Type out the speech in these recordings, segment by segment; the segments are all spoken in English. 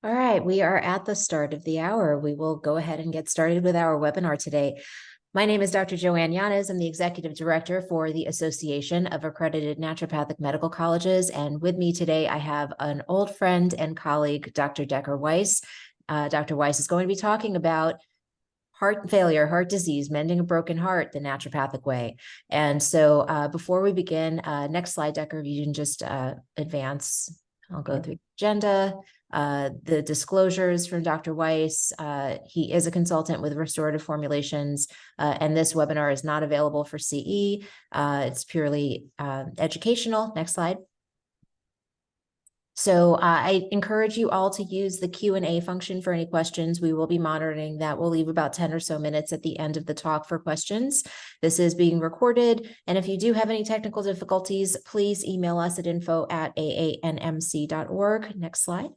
All right, we are at the start of the hour. We will go ahead and get started with our webinar today. My name is Dr. Joanne Yanez. I'm the Executive Director for the Association of Accredited Naturopathic Medical Colleges. And with me today, I have an old friend and colleague, Dr. Decker Weiss. Dr. Weiss is going to be talking about heart failure, heart disease, mending a broken heart, the naturopathic way. And so before we begin, next slide, Decker, if you can just advance, I'll go through the agenda. The disclosures from Dr. Weiss. He is a consultant with Restorative Formulations, and this webinar is not available for CE. It's purely educational. Next slide. So I encourage you all to use the Q&A function for any questions. We will be monitoring that. We'll leave about 10 or so minutes at the end of the talk for questions. This is being recorded. And if you do have any technical difficulties, please email us at info@aanmc.org. Next slide.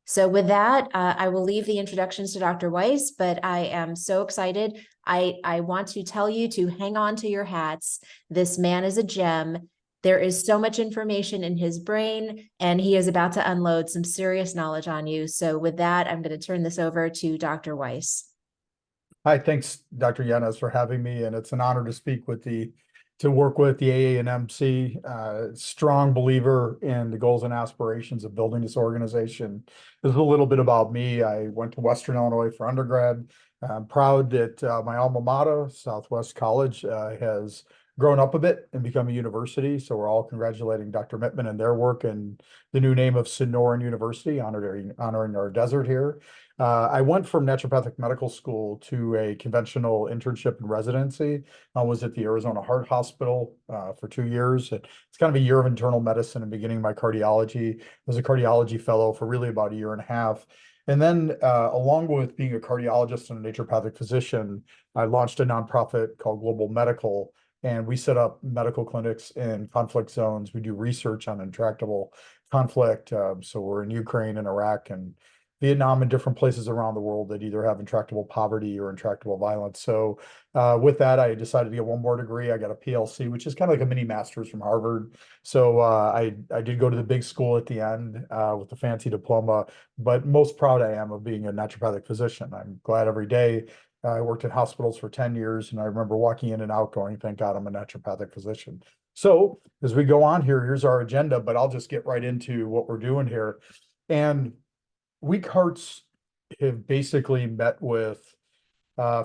So with that, I will leave the introductions to Dr. Weiss, but I am so excited. I want to tell you to hang on to your hats. This man is a gem. There is so much information in his brain, and he is about to unload some serious knowledge on you. So with that, I'm going to turn this over to Dr. Weiss. Hi, thanks, Dr. Yanez, for having me, and it's an honor to speak with to work with the AANMC. Strong believer in the goals and aspirations of building this organization. This is a little bit about me. I went to Western Illinois for undergrad. I'm proud that my alma mater, Southwest College, has grown up a bit and become a university. So we're all congratulating Dr. Mittman and their work and the new name of Sonoran University, honoring our desert here. I went from naturopathic medical school to a conventional internship and residency. I was at the Arizona Heart Hospital for 2 years. It's kind of a year of internal medicine and beginning my cardiology. I was a cardiology fellow for really about a year and a half. And then along with being a cardiologist and a naturopathic physician, I launched a nonprofit called Global Medical, and we set up medical clinics in conflict zones. We do research on intractable conflict. So we're in Ukraine and Iraq and Vietnam and different places around the world that either have intractable poverty or intractable violence. So with that, I decided to get one more degree. I got a PLC, which is kind of like a mini master's from Harvard. So I did go to the big school at the end with the fancy diploma, but most proud I am of being a naturopathic physician. I'm glad every day. I worked in hospitals for 10 years, and I remember walking in and out going, thank God I'm a naturopathic physician. So as we go on here, here's our agenda, but I'll just get right into what we're doing here. And weak hearts have basically met with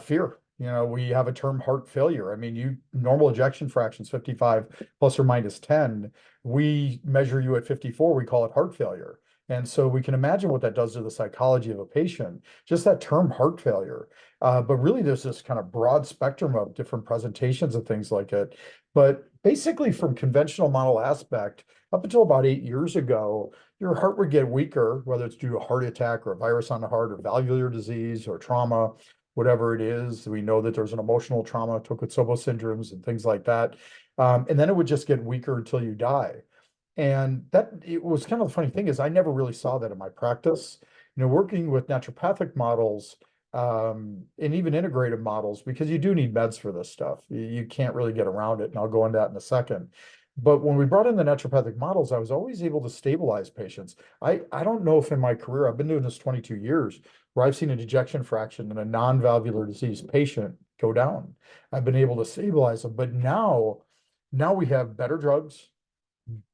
fear. You know, we have a term heart failure. I mean, normal ejection fractions 55 plus or minus 10. We measure you at 54, we call it heart failure. And so we can imagine what that does to the psychology of a patient, just that term heart failure. But really, there's this kind of broad spectrum of different presentations and things like it. But basically, from conventional model aspect, up until about 8 years ago, your heart would get weaker, whether it's due to a heart attack or a virus on the heart or valvular disease or trauma, whatever it is. We know that there's an emotional trauma, Takotsubo syndromes and things like that. And then it would just get weaker until you die. And that it was kind of the funny thing is I never really saw that in my practice. You know, working with naturopathic models and even integrative models, because you do need meds for this stuff. You can't really get around it. And I'll go into that in a second. But when we brought in the naturopathic models, I was always able to stabilize patients. I don't know if in my career, I've been doing this 22 years, where I've seen an ejection fraction in a non-valvular disease patient go down. I've been able to stabilize them. But now we have better drugs,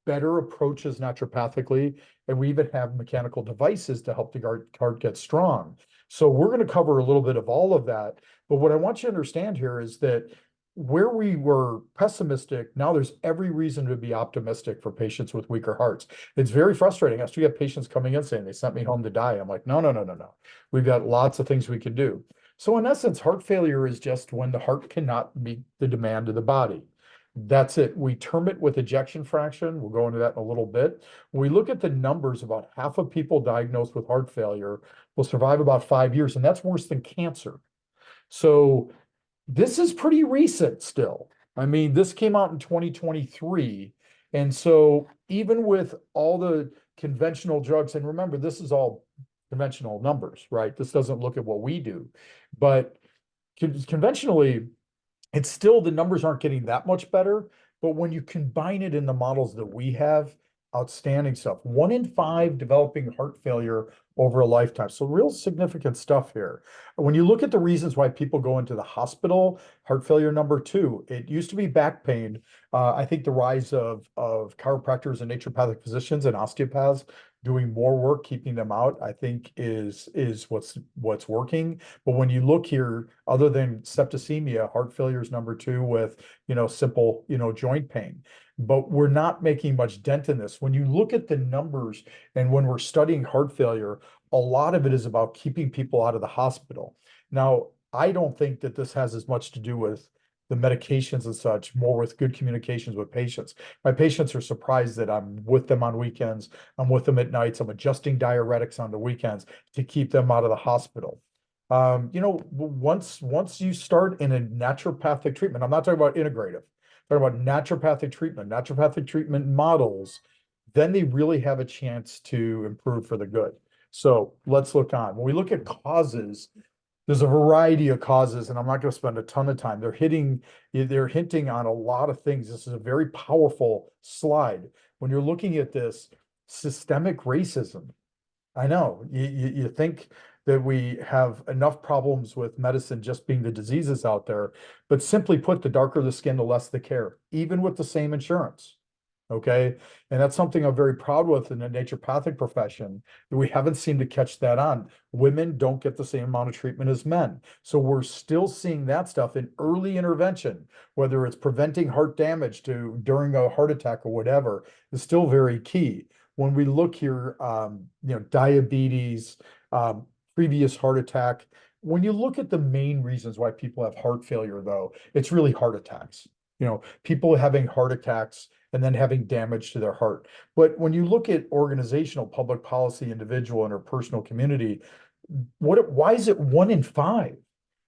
better approaches naturopathically, and we even have mechanical devices to help the heart get strong. So we're going to cover a little bit of all of that. But what I want you to understand here is that where we were pessimistic, now there's every reason to be optimistic for patients with weaker hearts. It's very frustrating. I still have patients coming in saying they sent me home to die. I'm like, no, no, no, no, no. We've got lots of things we can do. So in essence, heart failure is just when the heart cannot meet the demand of the body. That's it. We term it with ejection fraction. We'll go into that in a little bit. When we look at the numbers, about half of people diagnosed with heart failure will survive about 5 years, and that's worse than cancer. So this is pretty recent still. I mean, this came out in 2023. And so even with all the conventional drugs, and remember, this is all conventional numbers, right? This doesn't look at what we do. But conventionally, it's still, the numbers aren't getting that much better. But when you combine it in the models that we have, outstanding stuff. 1 in 5 developing heart failure over a lifetime. So real significant stuff here. When you look at the reasons why people go into the hospital, heart failure number 2, it used to be back pain. I think the rise of chiropractors and naturopathic physicians and osteopaths doing more work, keeping them out, I think is what's working. But when you look here, other than septicemia, heart failure is number 2 with, simple, joint pain. But we're not making much dent in this. When you look at the numbers and when we're studying heart failure, a lot of it is about keeping people out of the hospital. Now, I don't think that this has as much to do with the medications and such, more with good communications with patients. My patients are surprised that I'm with them on weekends, I'm with them at nights, I'm adjusting diuretics on the weekends to keep them out of the hospital. Once you start in a naturopathic treatment, I'm not talking about integrative, I'm talking about naturopathic treatment models, then they really have a chance to improve for the good. So let's look on. When we look at causes, there's a variety of causes, and I'm not going to spend a ton of time. They're hinting on a lot of things. This is a very powerful slide. When you're looking at this, systemic racism. I know you think that we have enough problems with medicine just being the diseases out there, but simply put, the darker the skin, the less the care, even with the same insurance. Okay. And that's something I'm very proud with in the naturopathic profession, that we haven't seemed to catch that on. Women don't get the same amount of treatment as men. So we're still seeing that stuff in early intervention, whether it's preventing heart damage during a heart attack or whatever, is still very key. When we look here, diabetes, previous heart attack, when you look at the main reasons why people have heart failure, though, it's really heart attacks. People having heart attacks and then having damage to their heart. But when you look at organizational, public policy, individual, interpersonal, community, why is it 1 in 5?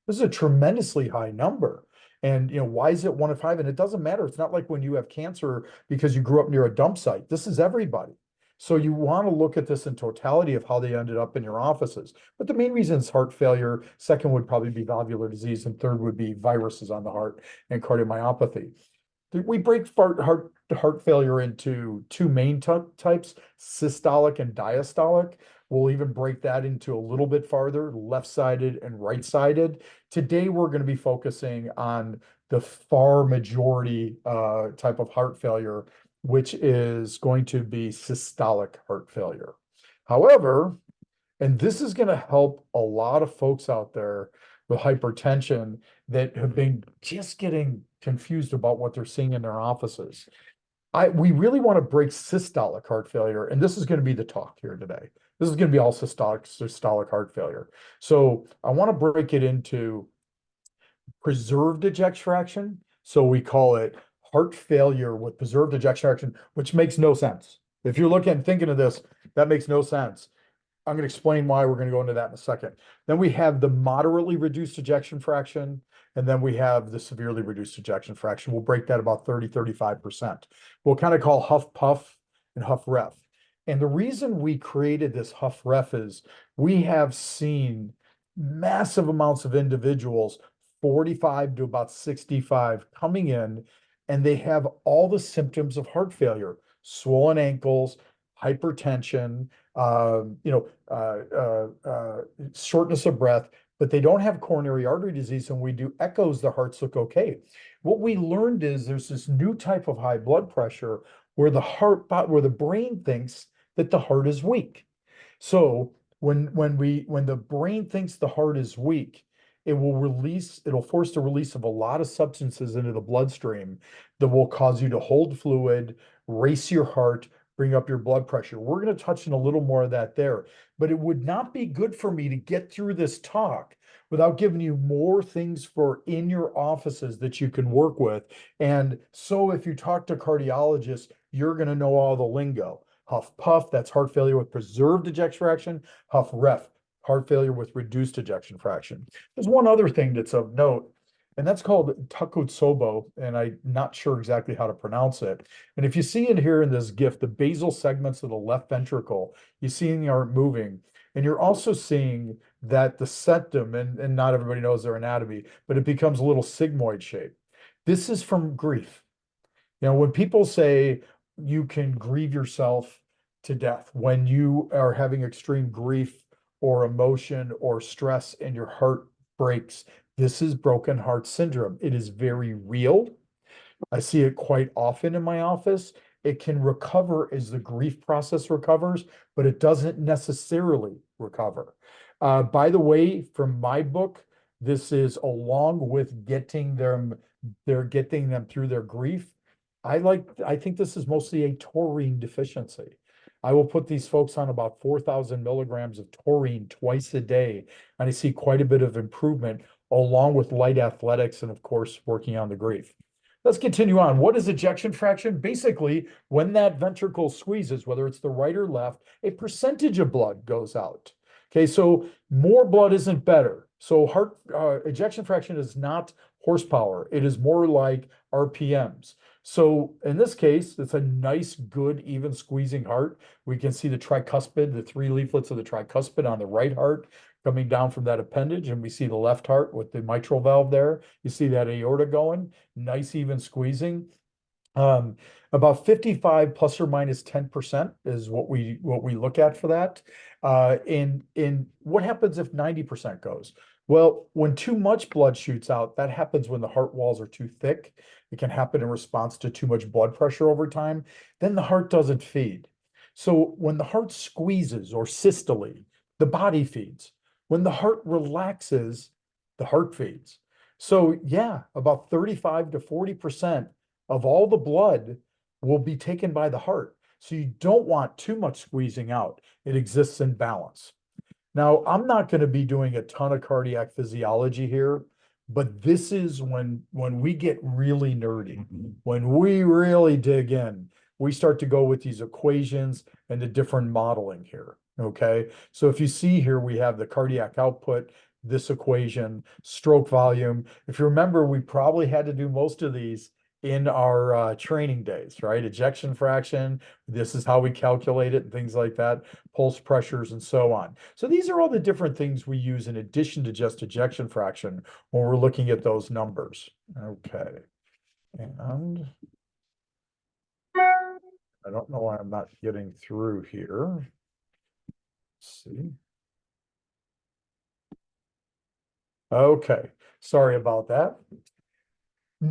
This is a tremendously high number. And why is it 1 in 5? And it doesn't matter. It's not like when you have cancer because you grew up near a dump site. This is everybody. So you want to look at this in totality of how they ended up in your offices. But the main reason is heart failure. Second would probably be valvular disease, and third would be viruses on the heart and cardiomyopathy. We break heart failure into 2 main types, systolic and diastolic. We'll even break that into a little bit farther, left-sided and right-sided. Today, we're going to be focusing on the far majority type of heart failure, which is going to be systolic heart failure. However, and this is going to help a lot of folks out there with hypertension that have been just getting confused about what they're seeing in their offices. We really want to break systolic heart failure, and this is going to be the talk here today. This is going to be all systolic heart failure. So I want to break it into preserved ejection fraction. So we call it heart failure with preserved ejection fraction, which makes no sense. If you're looking and thinking of this, that makes no sense. I'm going to explain why. We're going to go into that in a second. Then we have the moderately reduced ejection fraction, and then we have the severely reduced ejection fraction. We'll break that about 35%. We'll kind of call huff puff and huff ref. And the reason we created this huff ref is we have seen massive amounts of individuals, 45 to about 65, coming in, and they have all the symptoms of heart failure: swollen ankles, hypertension, shortness of breath, but they don't have coronary artery disease. And when we do echoes, the hearts look okay. What we learned is there's this new type of high blood pressure where where the brain thinks that the heart is weak. So when the brain thinks the heart is weak, it'll force the release of a lot of substances into the bloodstream that will cause you to hold fluid, race your heart, bring up your blood pressure. We're going to touch on a little more of that there, but it would not be good for me to get through this talk without giving you more things for in your offices that you can work with. And so if you talk to cardiologists, you're going to know all the lingo. Huff puff, that's heart failure with preserved ejection fraction. Huff ref, heart failure with reduced ejection fraction. There's one other thing that's of note, and that's called Takotsubo, and I'm not sure exactly how to pronounce it. And if you see it here in this GIF, the basal segments of the left ventricle, you see they aren't moving. And you're also seeing that the septum, and not everybody knows their anatomy, but it becomes a little sigmoid shape. This is from grief. When people say, you can grieve yourself to death. When you are having extreme grief or emotion or stress and your heart breaks, this is broken heart syndrome. It is very real. I see it quite often in my office. It can recover as the grief process recovers, but it doesn't necessarily recover. By the way, from my book, this is along with getting them through their grief. I think this is mostly a taurine deficiency. I will put these folks on about 4,000 milligrams of taurine twice a day, and I see quite a bit of improvement along with light athletics and, of course, working on the grief. Let's continue on. What is ejection fraction? Basically, when that ventricle squeezes, whether it's the right or left, a percentage of blood goes out. Okay, so more blood isn't better. So heart ejection fraction is not horsepower. It is more like RPMs. So in this case, it's a nice, good, even squeezing heart. We can see the tricuspid, the three leaflets of the tricuspid on the right heart coming down from that appendage, and we see the left heart with the mitral valve there. You see that aorta going, nice even squeezing. About 55 plus or minus 10% is what we look at for that. In what happens if 90% goes? Well, when too much blood shoots out, that happens when the heart walls are too thick. It can happen in response to too much blood pressure over time. Then the heart doesn't feed. So when the heart squeezes or systole, the body feeds. When the heart relaxes, the heart feeds. So yeah, about 35 to 40% of all the blood will be taken by the heart. So you don't want too much squeezing out. It exists in balance. Now, I'm not going to be doing a ton of cardiac physiology here, but this is when we get really nerdy, when we really dig in, we start to go with these equations and the different modeling here. Okay, so if you see here, we have the cardiac output, this equation, stroke volume. If you remember, we probably had to do most of these in our training days, right? Ejection fraction, this is how we calculate it and things like that, pulse pressures and so on. So these are all the different things we use in addition to just ejection fraction when we're looking at those numbers. Okay. And I don't know why I'm not getting through here. Let's see. Okay, sorry about that.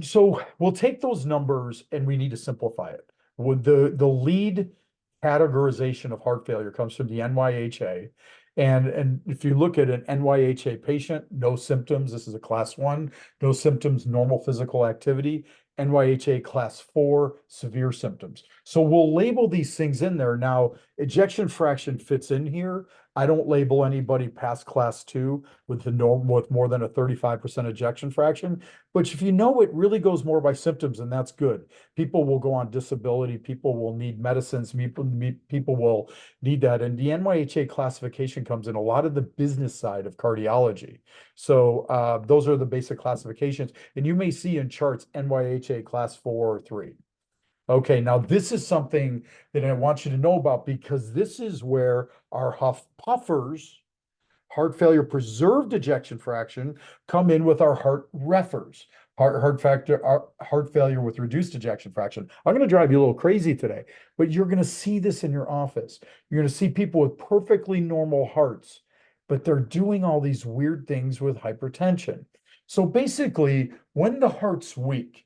So we'll take those numbers and we need to simplify it. With the lead categorization of heart failure comes from the NYHA. And if you look at an NYHA patient, no symptoms, this is a class 1, no symptoms, normal physical activity. NYHA class 4, severe symptoms. So we'll label these things in there. Now, ejection fraction fits in here. I don't label anybody past class 2 with the norm with more than a 35% ejection fraction. But if you know, it really goes more by symptoms, and that's good. People will go on disability. People will need medicines. People will need that. And the NYHA classification comes in a lot of the business side of cardiology. So those are the basic classifications. And you may see in charts NYHA class 4 or 3. Okay, now this is something that I want you to know about because this is where our puffers, heart failure preserved ejection fraction, come in with our heart refers, heart failure with reduced ejection fraction. I'm going to drive you a little crazy today, but you're going to see this in your office. You're going to see people with perfectly normal hearts, but they're doing all these weird things with hypertension. So basically, when the heart's weak,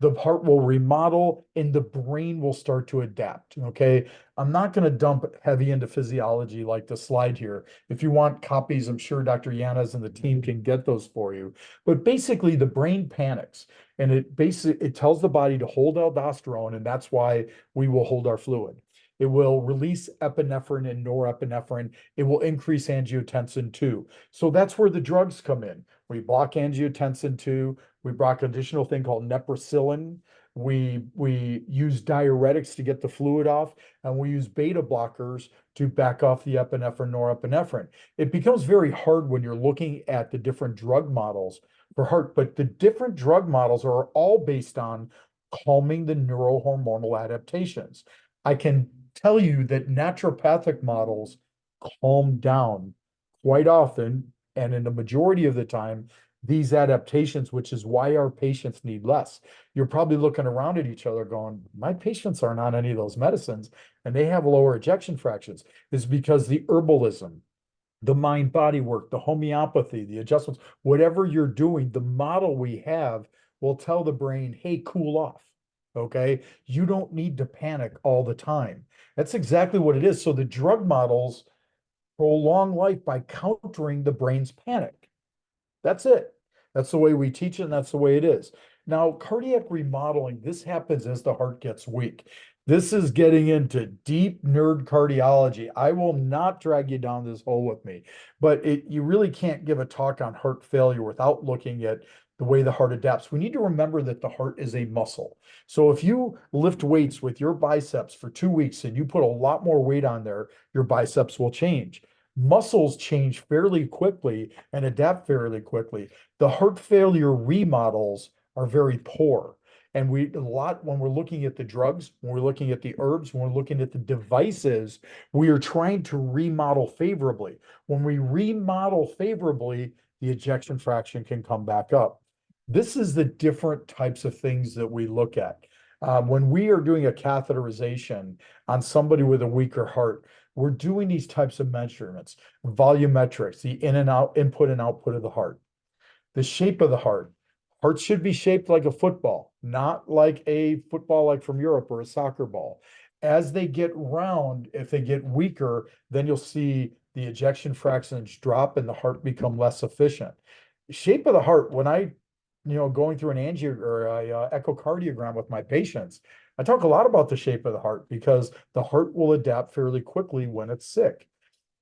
the heart will remodel and the brain will start to adapt. Okay. I'm not going to dump heavy into physiology like the slide here. If you want copies, I'm sure Dr. Yanas and the team can get those for you. But basically, the brain panics and it tells the body to hold aldosterone, and that's why we will hold our fluid. It will release epinephrine and norepinephrine. It will increase angiotensin 2. So that's where the drugs come in. We block angiotensin 2. We block an additional thing called nepricillin. We use diuretics to get the fluid off, and we use beta blockers to back off the epinephrine, norepinephrine. It becomes very hard when you're looking at the different drug models for heart, but the different drug models are all based on calming the neurohormonal adaptations. I can tell you that naturopathic models calm down quite often, and in the majority of the time, these adaptations, which is why our patients need less. You're probably looking around at each other going, my patients aren't on any of those medicines and they have lower ejection fractions. Is because the herbalism, the mind body work, the homeopathy, the adjustments, whatever you're doing, the model we have will tell the brain, hey, cool off. Okay. You don't need to panic all the time. That's exactly what it is. So the drug models prolong life by countering the brain's panic. That's it. That's the way we teach it, and that's the way it is. Now, cardiac remodeling, this happens as the heart gets weak. This is getting into deep nerd cardiology. I will not drag you down this hole with me, but you really can't give a talk on heart failure without looking at the way the heart adapts. We need to remember that the heart is a muscle. So if you lift weights with your biceps for 2 weeks and you put a lot more weight on there, your biceps will change. Muscles change fairly quickly and adapt fairly quickly. The heart failure remodels are very poor. And when we're looking at the drugs, when we're looking at the herbs, when we're looking at the devices, we are trying to remodel favorably. When we remodel favorably, the ejection fraction can come back up. This is the different types of things that we look at. When we are doing a catheterization on somebody with a weaker heart, we're doing these types of measurements, volumetrics, the in and out, input and output of the heart, the shape of the heart. Heart should be shaped like a football, not like a football like from Europe or a soccer ball. As they get round, if they get weaker, then you'll see the ejection fractions drop and the heart become less efficient. Shape of the heart, when going through an angio or a echocardiogram with my patients, I talk a lot about the shape of the heart because the heart will adapt fairly quickly when it's sick.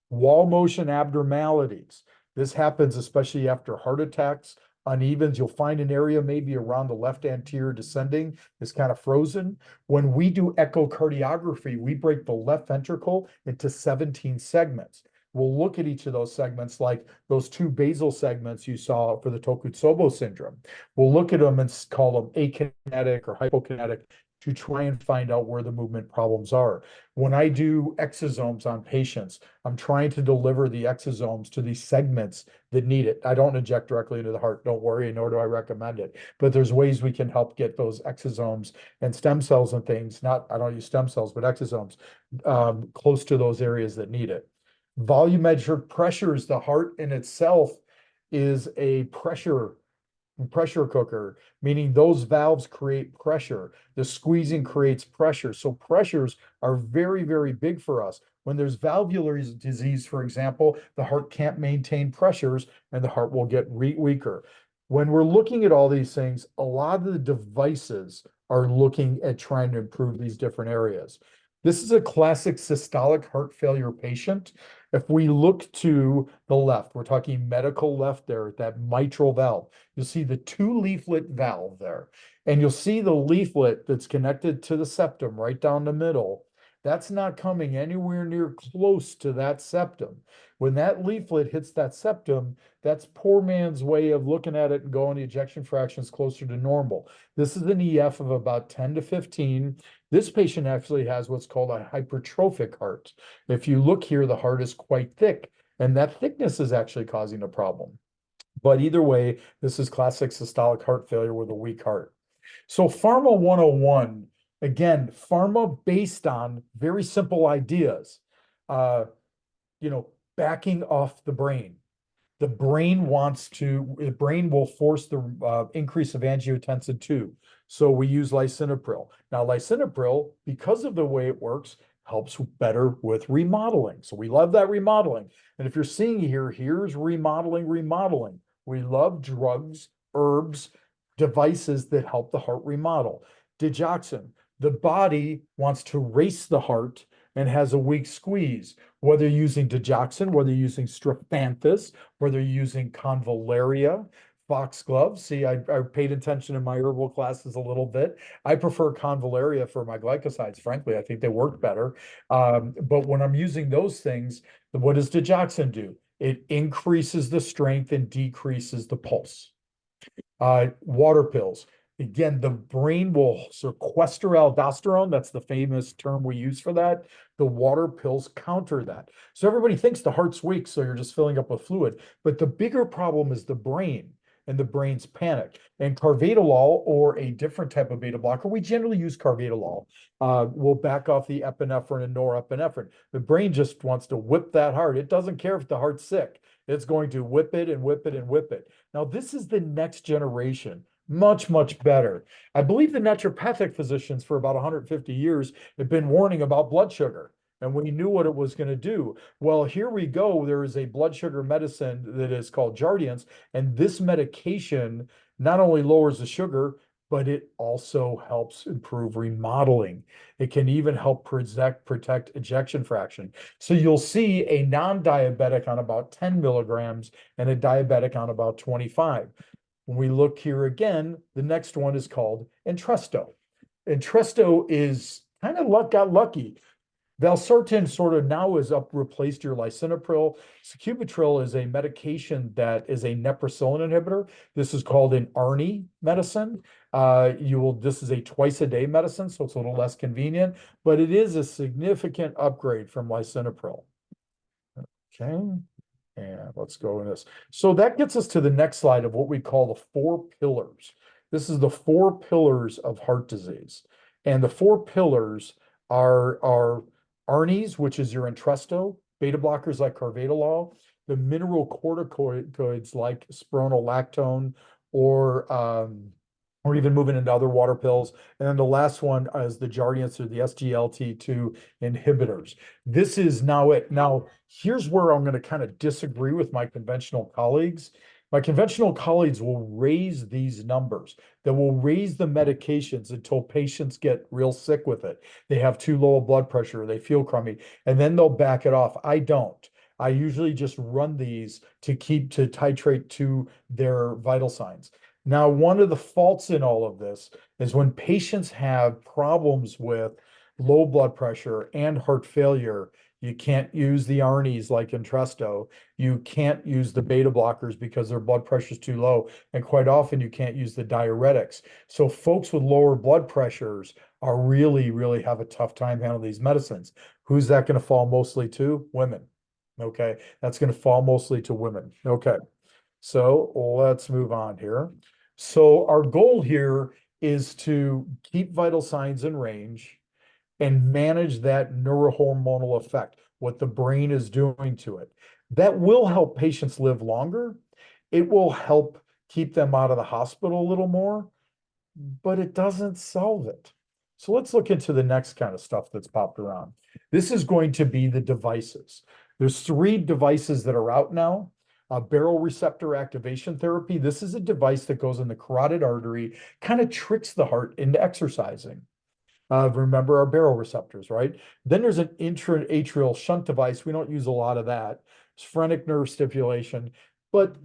Wall motion abnormalities. This happens especially after heart attacks, unevens. You'll find an area maybe around the left anterior descending is kind of frozen. When we do echocardiography, we break the left ventricle into 17 segments. We'll look at each of those segments like those two basal segments you saw for the Takotsubo syndrome. We'll look at them and call them akinetic or hypokinetic to try and find out where the movement problems are. When I do exosomes on patients, I'm trying to deliver the exosomes to these segments that need it. I don't inject directly into the heart, don't worry, nor do I recommend it. But there's ways we can help get those exosomes and stem cells and things, I don't use stem cells, but exosomes, close to those areas that need it. Volumetric pressures, the heart in itself is a pressure cooker, meaning those valves create pressure. The squeezing creates pressure. So pressures are very, very big for us. When there's valvular disease, for example, the heart can't maintain pressures and the heart will get weaker. When we're looking at all these things, a lot of the devices are looking at trying to improve these different areas. This is a classic systolic heart failure patient. If we look to the left, we're talking medical left there, that mitral valve. You'll see the two leaflet valve there, and you'll see the leaflet that's connected to the septum right down the middle. That's not coming anywhere near close to that septum. When that leaflet hits that septum, that's poor man's way of looking at it and going the ejection fraction is closer to normal. This is an EF of about 10 to 15. This patient actually has what's called a hypertrophic heart. If you look here, the heart is quite thick, and that thickness is actually causing a problem. But either way, this is classic systolic heart failure with a weak heart. So Pharma 101, again, pharma based on very simple ideas, uh, backing off the brain. The brain will force the increase of angiotensin II. So we use lisinopril. Now, lisinopril, because of the way it works, helps better with remodeling. So we love that remodeling. And if you're seeing here, here's remodeling. We love drugs, herbs, devices that help the heart remodel. Digoxin, the body wants to race the heart and has a weak squeeze, whether you're using digoxin, whether you're using strophanthus, whether you're using convallaria, foxglove. See, I paid attention in my herbal classes a little bit. I prefer convallaria for my glycosides. Frankly, I think they work better. But when I'm using those things, what does digoxin do? It increases the strength and decreases the pulse. Water pills. Again, the brain will sequester aldosterone. That's the famous term we use for that. The water pills counter that. So everybody thinks the heart's weak, so you're just filling up with fluid. But the bigger problem is the brain. and the brain's panic. And carvedilol, or a different type of beta blocker, we generally use carvedilol, will back off the epinephrine and norepinephrine. The brain just wants to whip that heart. It doesn't care if the heart's sick. It's going to whip it and whip it and whip it. Now, this is the next generation. Much, much better. I believe the naturopathic physicians for about 150 years have been warning about blood sugar, and we knew what it was going to do. Well, here we go. There is a blood sugar medicine that is called Jardiance, and this medication not only lowers the sugar, but it also helps improve remodeling. It can even help protect ejection fraction. So you'll see a non-diabetic on about 10 milligrams and a diabetic on about 25. When we look here again, the next one is called Entresto. Entresto is kind of got lucky. Valsartan sort of now is replaced your lisinopril. Sacubitril is a medication that is a neprosilin inhibitor. This is called an ARNI medicine. This is a twice a day medicine, so it's a little less convenient, but it is a significant upgrade from lisinopril. Okay. And let's go in this. So that gets us to the next slide of what we call the 4 pillars. This is the 4 pillars of heart disease. And the 4 pillars are ARNIs, which is your Entresto, beta blockers like carvedilol, the mineral corticoids like spironolactone, or even moving into other water pills. And then the last one is the Jardiance, or the SGLT2 inhibitors. This is now it. Now, here's where I'm going to kind of disagree with my conventional colleagues. My conventional colleagues will raise these numbers, that will raise the medications until patients get real sick with it. They have too low a blood pressure, they feel crummy, and then they'll back it off. I don't. I usually just run these to titrate to their vital signs. Now, one of the faults in all of this is when patients have problems with low blood pressure and heart failure, you can't use the ARNIs like Entresto. You can't use the beta blockers because their blood pressure is too low. And quite often you can't use the diuretics. So folks with lower blood pressures are really have a tough time handling these medicines. Who's that going to fall mostly to? Women. Okay. That's going to fall mostly to women. Okay. So let's move on here. So our goal here is to keep vital signs in range and manage that neurohormonal effect, what the brain is doing to it. That will help patients live longer. It will help keep them out of the hospital a little more, but it doesn't solve it. So let's look into the next kind of stuff that's popped around. This is going to be the devices. There's 3 devices that are out now. Baroreceptor activation therapy. This is a device that goes in the carotid artery, kind of tricks the heart into exercising. Remember our baroreceptors, right? Then there's an intra-atrial shunt device. We don't use a lot of that. Phrenic nerve stimulation, but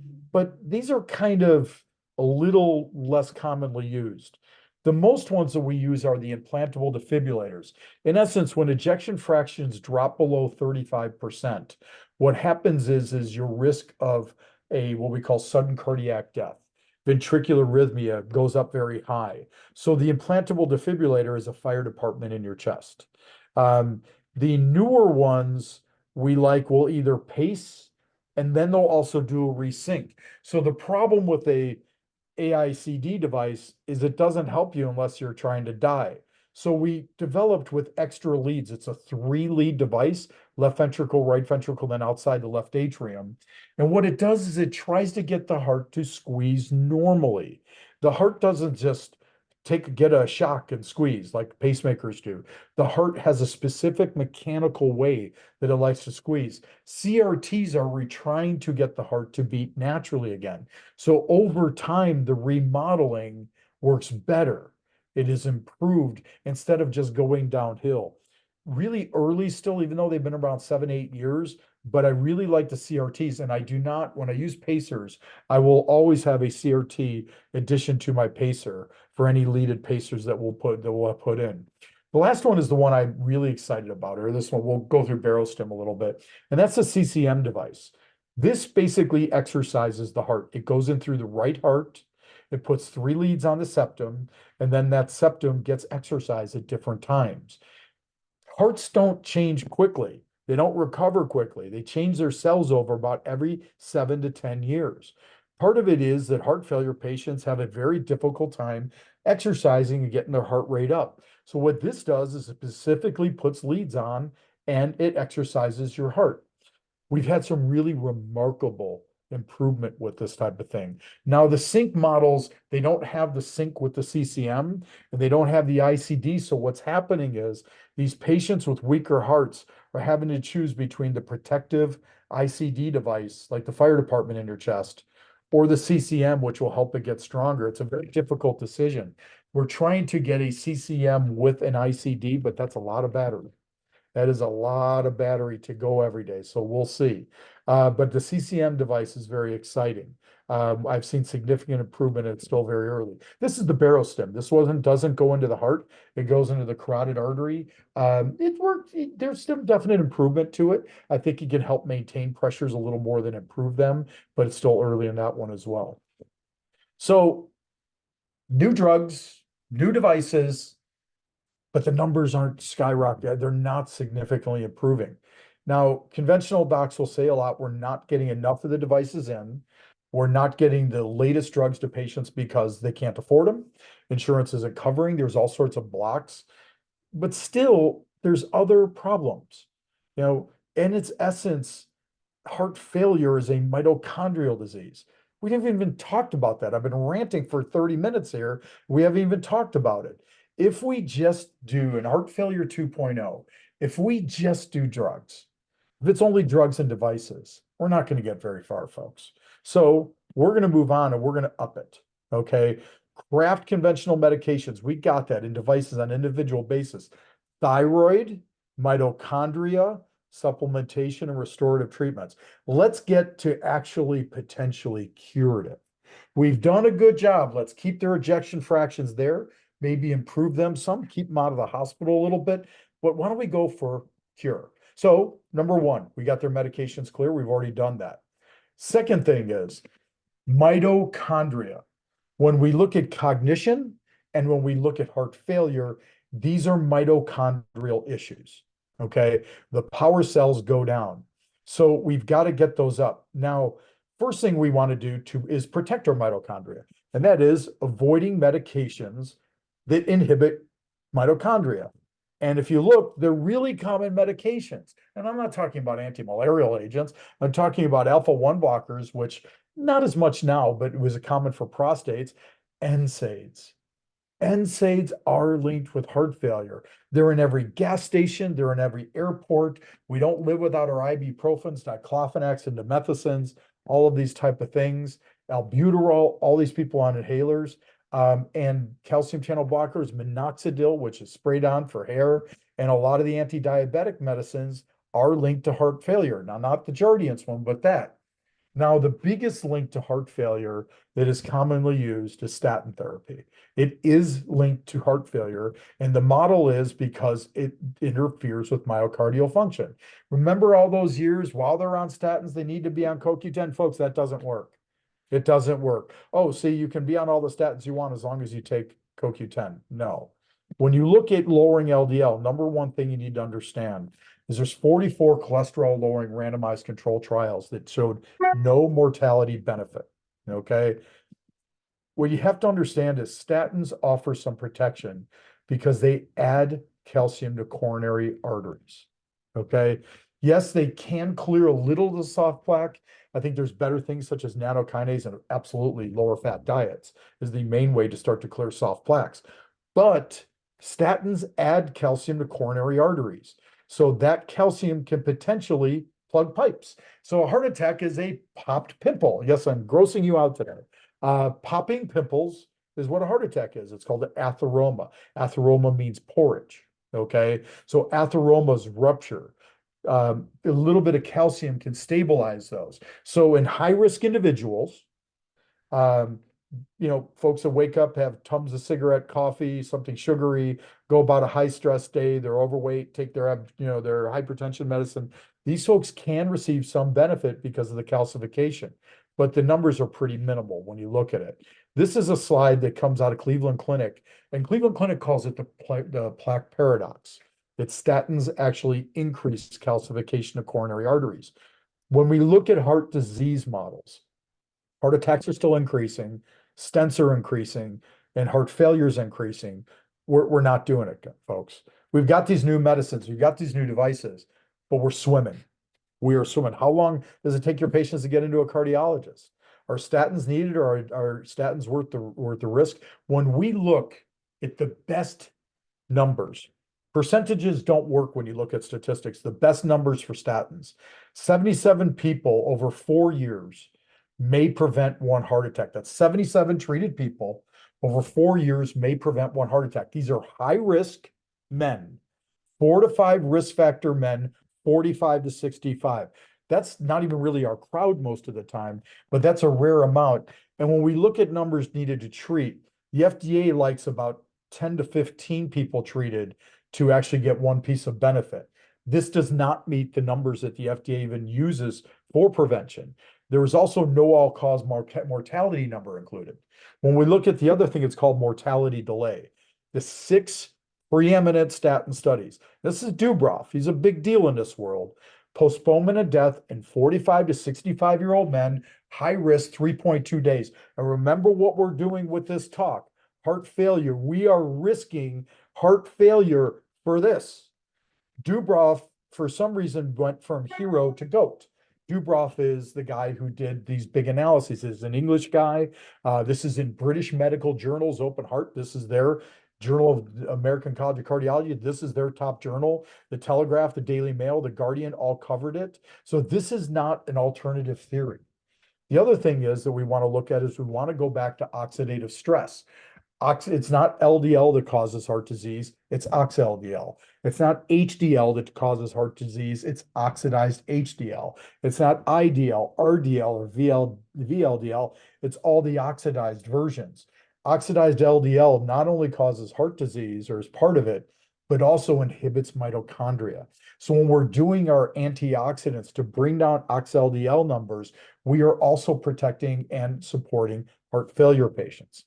these are kind of a little less commonly used. The most ones that we use are the implantable defibrillators. In essence, when ejection fractions drop below 35%, what happens is your risk of what we call sudden cardiac death, ventricular arrhythmia, goes up very high. So the implantable defibrillator is a fire department in your chest. The newer ones will either pace, and then they'll also do a resync. So the problem with a AICD device is it doesn't help you unless you're trying to die. So we developed with extra leads. It's a 3-lead device, left ventricle, right ventricle, then outside the left atrium. And what it does is it tries to get the heart to squeeze normally. The heart doesn't just get a shock and squeeze like pacemakers do. The heart has a specific mechanical way that it likes to squeeze. CRTs are trying to get the heart to beat naturally again. So over time, the remodeling works better. It is improved instead of just going downhill. Really early still, even though they've been around 7-8 years, but I really like the CRTs, and I do not, when I use pacers, I will always have a CRT addition to my pacer for any leaded pacers that we'll put in. The last one is the one I'm really excited about, or this one, we'll go through Barostim a little bit, and that's a CCM device. This basically exercises the heart. It goes in through the right heart. It puts 3 leads on the septum, and then that septum gets exercised at different times. Hearts don't change quickly. They don't recover quickly. They change their cells over about every 7 to 10 years. Part of it is that heart failure patients have a very difficult time exercising and getting their heart rate up. So what this does is it specifically puts leads on and it exercises your heart. We've had some really remarkable improvement with this type of thing. Now, the sync models, they don't have the sync with the CCM and they don't have the ICD. So what's happening is these patients with weaker hearts are having to choose between the protective ICD device, like the fire department in your chest, or the CCM, which will help it get stronger. It's a very difficult decision. We're trying to get a CCM with an ICD, but that's a lot of battery. That is a lot of battery to go every day, so we'll see. But the CCM device is very exciting. I've seen significant improvement, and it's still very early. This is the barostim. This doesn't go into the heart. It goes into the carotid artery. It works. There's some definite improvement to it. I think it can help maintain pressures a little more than improve them, but it's still early in that one as well. So new drugs, new devices, but the numbers aren't skyrocketing. They're not significantly improving. Now, conventional docs will say a lot, we're not getting enough of the devices in. We're not getting the latest drugs to patients because they can't afford them. Insurance isn't covering. There's all sorts of blocks, but still there's other problems. In its essence, heart failure is a mitochondrial disease. We haven't even talked about that. I've been ranting for 30 minutes here. We haven't even talked about it. If we just do an heart failure 2.0, if we just do drugs, if it's only drugs and devices, we're not going to get very far, folks. So we're going to move on and we're going to up it. Okay. Craft conventional medications. We got that in devices on an individual basis. Thyroid, mitochondria, supplementation, and restorative treatments. Let's get to actually potentially curative. We've done a good job. Let's keep their ejection fractions there, maybe improve them some, keep them out of the hospital a little bit. But why don't we go for cure? So, number one, we got their medications clear. We've already done that. Second thing is mitochondria. When we look at cognition and when we look at heart failure, these are mitochondrial issues. Okay. The power cells go down. So we've got to get those up. Now, first thing we want to do is protect our mitochondria, and that is avoiding medications that inhibit mitochondria. And if you look, they're really common medications. And I'm not talking about anti-malarial agents. I'm talking about alpha-1 blockers, which not as much now, but it was common for prostates. NSAIDs. NSAIDs are linked with heart failure. They're in every gas station. They're in every airport. We don't live without our ibuprofens, diclofenacs, and dimethicins, all of these type of things. Albuterol, all these people on inhalers. And calcium channel blockers, minoxidil, which is sprayed on for hair, and a lot of the anti-diabetic medicines are linked to heart failure. Now, not the Jardiance one, but that. Now, the biggest link to heart failure that is commonly used is statin therapy. It is linked to heart failure, and the model is because it interferes with myocardial function. Remember all those years while they're on statins, they need to be on CoQ10, folks, that doesn't work. It doesn't work. Oh, see, you can be on all the statins you want as long as you take CoQ10. No. When you look at lowering LDL, number one thing you need to understand is there's 44 cholesterol lowering randomized control trials that showed no mortality benefit. Okay. What you have to understand is statins offer some protection because they add calcium to coronary arteries. Okay. Yes, they can clear a little of the soft plaque. I think there's better things such as nattokinase and absolutely lower fat diets is the main way to start to clear soft plaques. But statins add calcium to coronary arteries. So that calcium can potentially plug pipes. So a heart attack is a popped pimple. Yes, I'm grossing you out today. Popping pimples is what a heart attack is. It's called an atheroma. Atheroma means porridge. Okay. So atheromas rupture. A little bit of calcium can stabilize those. So in high-risk individuals, folks that wake up, have tons of cigarette, coffee, something sugary, go about a high-stress day, they're overweight, take their hypertension medicine. These folks can receive some benefit because of the calcification, but the numbers are pretty minimal when you look at it. This is a slide that comes out of Cleveland Clinic, and Cleveland Clinic calls it the plaque paradox. That statins actually increase calcification of coronary arteries. When we look at heart disease models, Heart attacks are still increasing, stents are increasing, and heart failure is increasing. We're not doing it, folks. We've got these new medicines, we've got these new devices, but we're swimming. We are swimming. How long does it take your patients to get into a cardiologist? Are statins needed, or are statins worth the risk? When we look at the best numbers, percentages don't work when you look at statistics. The best numbers for statins, 77 people over 4 years may prevent one heart attack. That's 77 treated people over 4 years may prevent one heart attack. These are high risk men, 4 to 5 risk factor men, 45 to 65. That's not even really our crowd most of the time, but that's a rare amount. And when we look at numbers needed to treat, the FDA likes about 10 to 15 people treated to actually get one piece of benefit. This does not meet the numbers that the FDA even uses for prevention. There is also no all-cause mortality number included. When we look at the other thing, it's called mortality delay. The 6 preeminent statin studies. This is Dubroff. He's a big deal in this world. Postponement of death in 45 to 65-year-old men, high risk, 3.2 days. And remember what we're doing with this talk. Heart failure. We are risking heart failure for this. Dubroff, for some reason, went from hero to goat. Dubroff is the guy who did these big analyses. He's an English guy. This is in British medical journals, Open Heart. This is their Journal of American College of Cardiology. This is their top journal. The Telegraph, the Daily Mail, the Guardian all covered it. So this is not an alternative theory. The other thing is that we want to look at is we want to go back to oxidative stress. It's not LDL that causes heart disease, it's ox-LDL. It's not HDL that causes heart disease, it's oxidized HDL. It's not IDL, RDL, or VLDL, it's all the oxidized versions. Oxidized LDL not only causes heart disease, or is part of it, but also inhibits mitochondria. So when we're doing our antioxidants to bring down ox-LDL numbers, we are also protecting and supporting heart failure patients.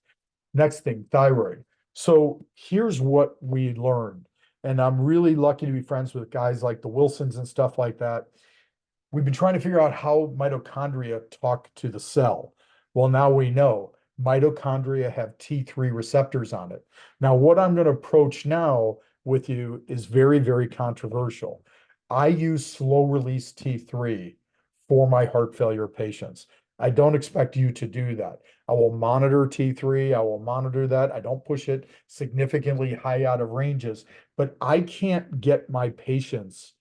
Next thing, thyroid. So here's what we learned, and I'm really lucky to be friends with guys like the Wilsons and stuff like that. We've been trying to figure out how mitochondria talk to the cell. Well, now we know mitochondria have T3 receptors on it. Now, what I'm going to approach now with you is very, very controversial. I use slow release T3 for my heart failure patients. I don't expect you to do that. I will monitor T3. I will monitor that. I don't push it significantly high out of ranges, but I can't get my patients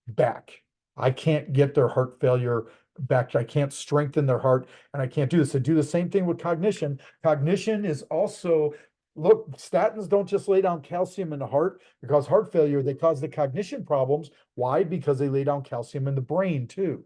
back. I can't get their heart failure back. I can't strengthen their heart, and I can't do this. I do the same thing with cognition. Cognition is also, look, statins don't just lay down calcium in the heart because heart failure, they cause the cognition problems. Why? Because they lay down calcium in the brain too.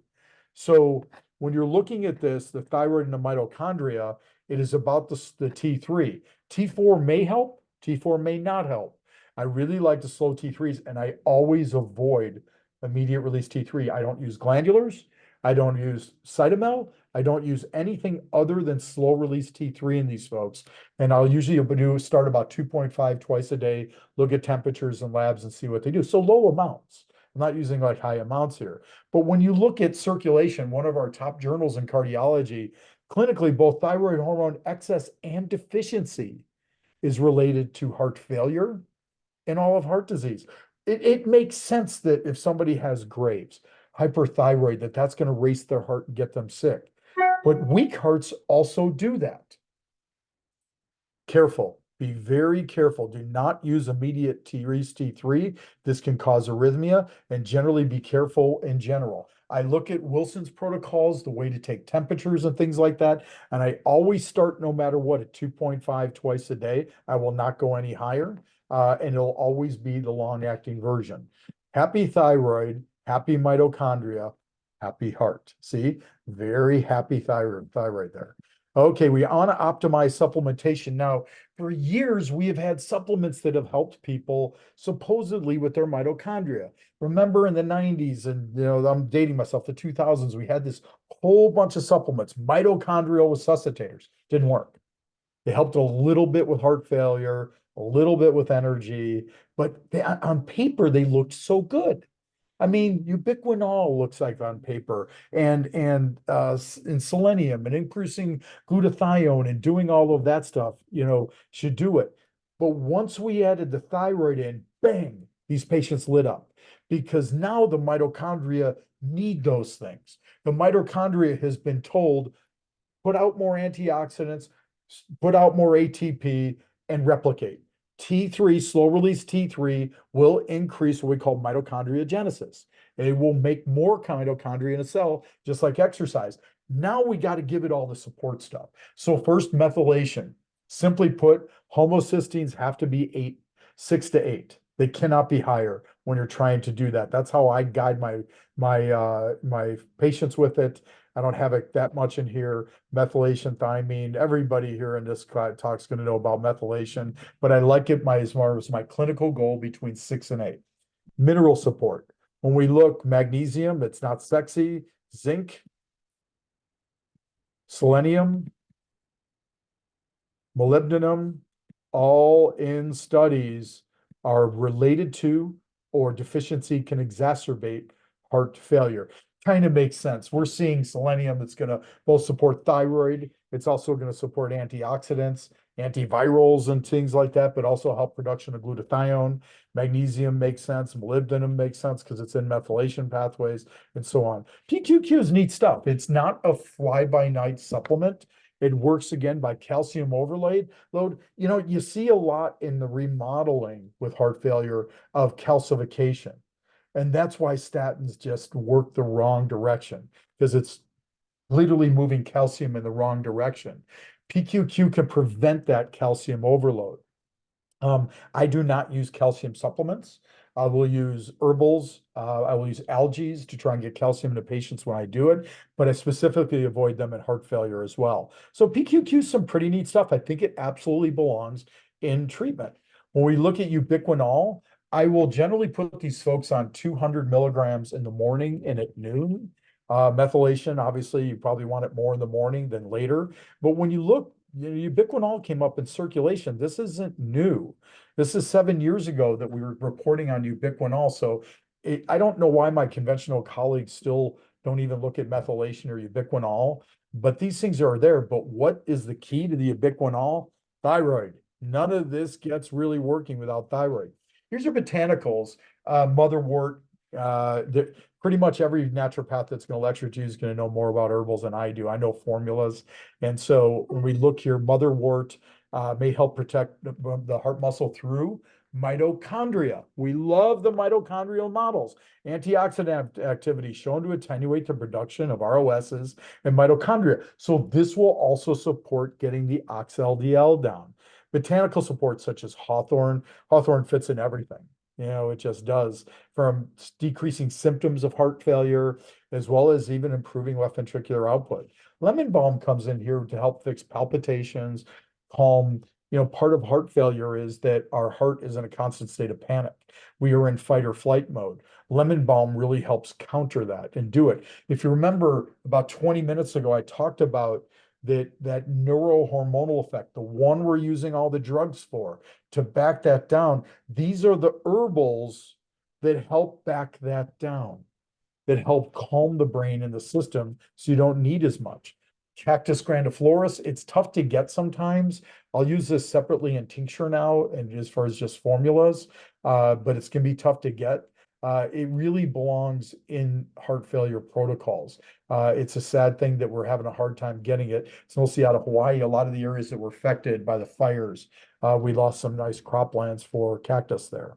So when you're looking at this, the thyroid and the mitochondria, it is about the T3. T4 may help, T4 may not help. I really like to slow T3s, and I always avoid immediate release T3. I don't use glandulars. I don't use Cytomel. I don't use anything other than slow release T3 in these folks. And I'll usually start about 2.5 twice a day, look at temperatures and labs and see what they do. So low amounts. I'm not using like high amounts here. But when you look at circulation, one of our top journals in cardiology, clinically, both thyroid hormone excess and deficiency is related to heart failure and all of heart disease. It makes sense that if somebody has Graves, hyperthyroid, that's going to race their heart and get them sick. But weak hearts also do that. Careful. Be very careful. Do not use immediate T3. This can cause arrhythmia, and generally be careful in general. I look at Wilson's protocols, the way to take temperatures and things like that, and I always start no matter what at 2.5 twice a day. I will not go any higher, and it'll always be the long-acting version. Happy thyroid, happy mitochondria, happy heart. See, very happy thyroid there. Okay, we want to optimize supplementation. Now, for years, we have had supplements that have helped people supposedly with their mitochondria. Remember in the 90s, and I'm dating myself, the 2000s, we had this whole bunch of supplements, mitochondrial resuscitators. Didn't work. They helped a little bit with heart failure, a little bit with energy, but on paper, they looked so good. I mean, ubiquinol looks like on paper, and selenium and increasing glutathione and doing all of that stuff, should do it. But once we added the thyroid in, bang, these patients lit up because now the mitochondria need those things. The mitochondria has been told, put out more antioxidants, put out more ATP, and replicate. T3, slow release T3 will increase what we call mitochondriogenesis. It will make more mitochondria in a cell, just like exercise. Now we got to give it all the support stuff. So first, methylation. Simply put, homocysteines have to be 6 to 8. They cannot be higher when you're trying to do that. That's how I guide my patients with it. I don't have it that much in here. Methylation, thiamine, everybody here in this talk is going to know about methylation, but I like it as far as my clinical goal between 6 and 8. Mineral support. When we look, magnesium, it's not sexy. Zinc, selenium, molybdenum, all in studies are related to or deficiency can exacerbate heart failure. Kind of makes sense. We're seeing selenium that's going to both support thyroid. It's also going to support antioxidants, antivirals, and things like that, but also help production of glutathione. Magnesium makes sense. Molybdenum makes sense because it's in methylation pathways and so on. PQQ is neat stuff. It's not a fly-by-night supplement. It works again by calcium overload. You see a lot in the remodeling with heart failure of calcification. And that's why statins just work the wrong direction because it's literally moving calcium in the wrong direction. PQQ can prevent that calcium overload. I do not use calcium supplements. I will use herbals. I will use algae to try and get calcium into patients when I do it, but I specifically avoid them in heart failure as well. So PQQ is some pretty neat stuff. I think it absolutely belongs in treatment. When we look at ubiquinol, I will generally put these folks on 200 milligrams in the morning and at noon. Methylation, obviously, you probably want it more in the morning than later. But when you look, ubiquinol came up in circulation. This isn't new. This is 7 years ago that we were reporting on ubiquinol. So I don't know why my conventional colleagues still don't even look at methylation or ubiquinol, but these things are there. But what is the key to the ubiquinol? Thyroid. None of this gets really working without thyroid. Here's your botanicals, motherwort. Pretty much every naturopath that's going to lecture to you is going to know more about herbals than I do. I know formulas. And so when we look here, motherwort may help protect the heart muscle through mitochondria. We love the mitochondrial models. Antioxidant activity shown to attenuate the production of ROSs and mitochondria. So this will also support getting the ox-LDL down. Botanical support such as hawthorn. Hawthorn fits in everything. It just does, from decreasing symptoms of heart failure, as well as even improving left ventricular output. Lemon balm comes in here to help fix palpitations, calm. Part of heart failure is that our heart is in a constant state of panic. We are in fight or flight mode. Lemon balm really helps counter that and do it. If you remember about 20 minutes ago, I talked about that neurohormonal effect, the one we're using all the drugs for, to back that down. These are the herbals that help back that down, that help calm the brain and the system so you don't need as much. Cactus grandiflorus, it's tough to get sometimes. I'll use this separately in tincture now, and as far as just formulas, but it's going to be tough to get. It really belongs in heart failure protocols. It's a sad thing that we're having a hard time getting it. It's mostly out of Hawaii, a lot of the areas that were affected by the fires. We lost some nice croplands for cactus there.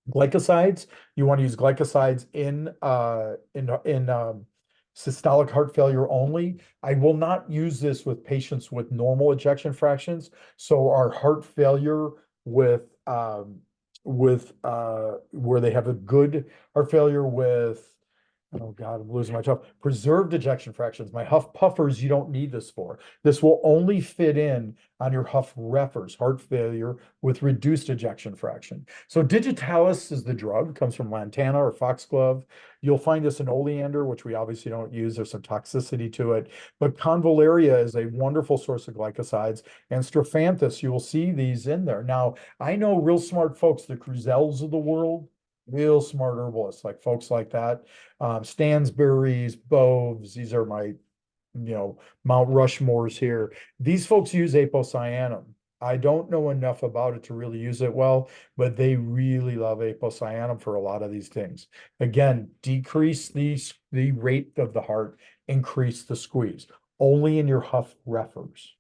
Glycosides, you want to use glycosides in systolic heart failure only. I will not use this with patients with normal ejection fractions. So our heart failure with where they have a good heart failure with, oh God, I'm losing my tongue. Preserved ejection fractions. My Huff puffers, you don't need this for. This will only fit in on your Huff reffers, heart failure with reduced ejection fraction. So digitalis is the drug, comes from lantana or foxglove. You'll find this in oleander, which we obviously don't use. There's some toxicity to it. But convallaria is a wonderful source of glycosides. And strophanthus, you will see these in there. Now, I know real smart folks, the Cruzels of the world, real smart herbalists, like folks like that. Stansberry's, Boves, these are my, Mount Rushmores here. These folks use apocyanum. I don't know enough about it to really use it well, but they really love apocyanum for a lot of these things. Again, decrease the rate of the heart, increase the squeeze, only in your huff refers.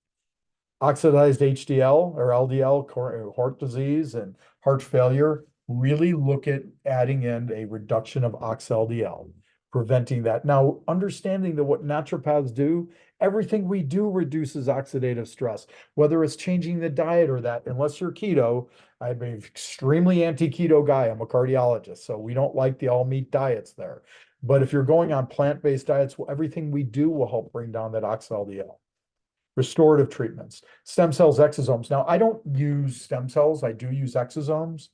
Oxidized HDL or LDL, heart disease and heart failure, really look at adding in a reduction of ox-LDL, preventing that. Now, understanding that what naturopaths do, everything we do reduces oxidative stress, whether it's changing the diet or that, unless you're keto. I'm an extremely anti-keto guy. I'm a cardiologist, so we don't like the all meat diets there. But if you're going on plant-based diets, everything we do will help bring down that ox-LDL. Restorative treatments, stem cells, exosomes. Now, I don't use stem cells. I do use exosomes.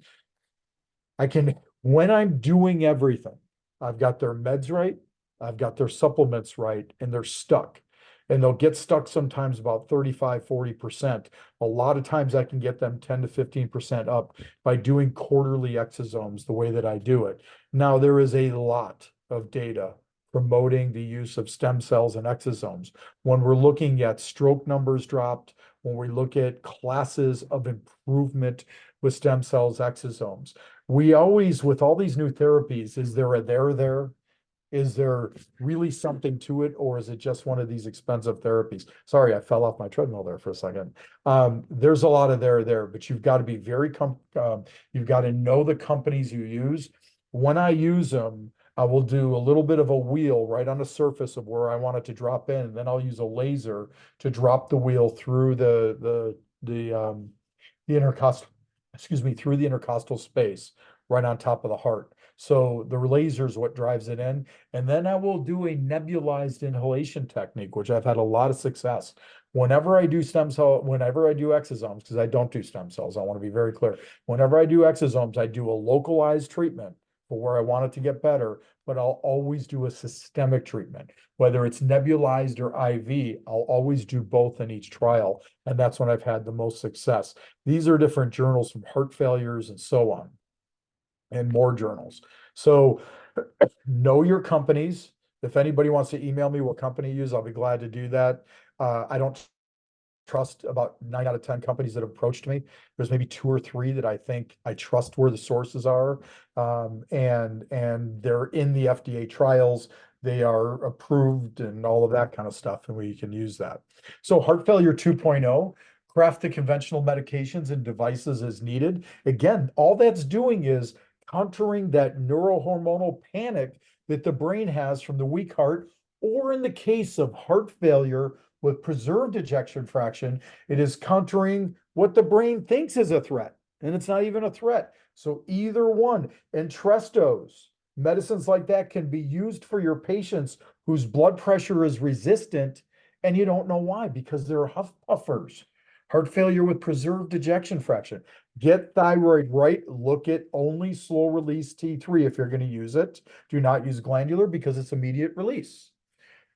When I'm doing everything, I've got their meds right, I've got their supplements right, and they're stuck. And they'll get stuck sometimes about 35, 40%. A lot of times I can get them 10 to 15% up by doing quarterly exosomes the way that I do it. Now, there is a lot of data promoting the use of stem cells and exosomes. When we're looking at stroke numbers dropped, when we look at classes of improvement with stem cells, exosomes, we always, with all these new therapies, is there a there? Is there really something to it, or is it just one of these expensive therapies? Sorry, I fell off my treadmill there for a second. There's a lot of there, but you've got to be you've got to know the companies you use. When I use them, I will do a little bit of a wheel right on the surface of where I want it to drop in, and then I'll use a laser to drop the wheel through the intercostal, through the intercostal space right on top of the heart. So the laser is what drives it in. And then I will do a nebulized inhalation technique, which I've had a lot of success. Whenever I do exosomes, because I don't do stem cells, I want to be very clear. Whenever I do exosomes, I do a localized treatment for where I want it to get better, but I'll always do a systemic treatment. Whether it's nebulized or IV, I'll always do both in each trial. And that's when I've had the most success. These are different journals from heart failures and so on, and more journals. So know your companies. If anybody wants to email me what company you use, I'll be glad to do that. I don't trust about 9 out of 10 companies that have approached me. There's maybe 2 or 3 that I think I trust where the sources are. And they're in the FDA trials. They are approved and all of that kind of stuff, and we can use that. So heart failure 2.0, craft the conventional medications and devices as needed. Again, all that's doing is countering that neurohormonal panic that the brain has from the weak heart, or in the case of heart failure with preserved ejection fraction, it is countering what the brain thinks is a threat, and it's not even a threat. So either one, Entrestos, medicines like that can be used for your patients whose blood pressure is resistant, and you don't know why, because they're huff puffers. Heart failure with preserved ejection fraction. Get thyroid right. Look at only slow release T3 if you're going to use it. Do not use glandular because it's immediate release.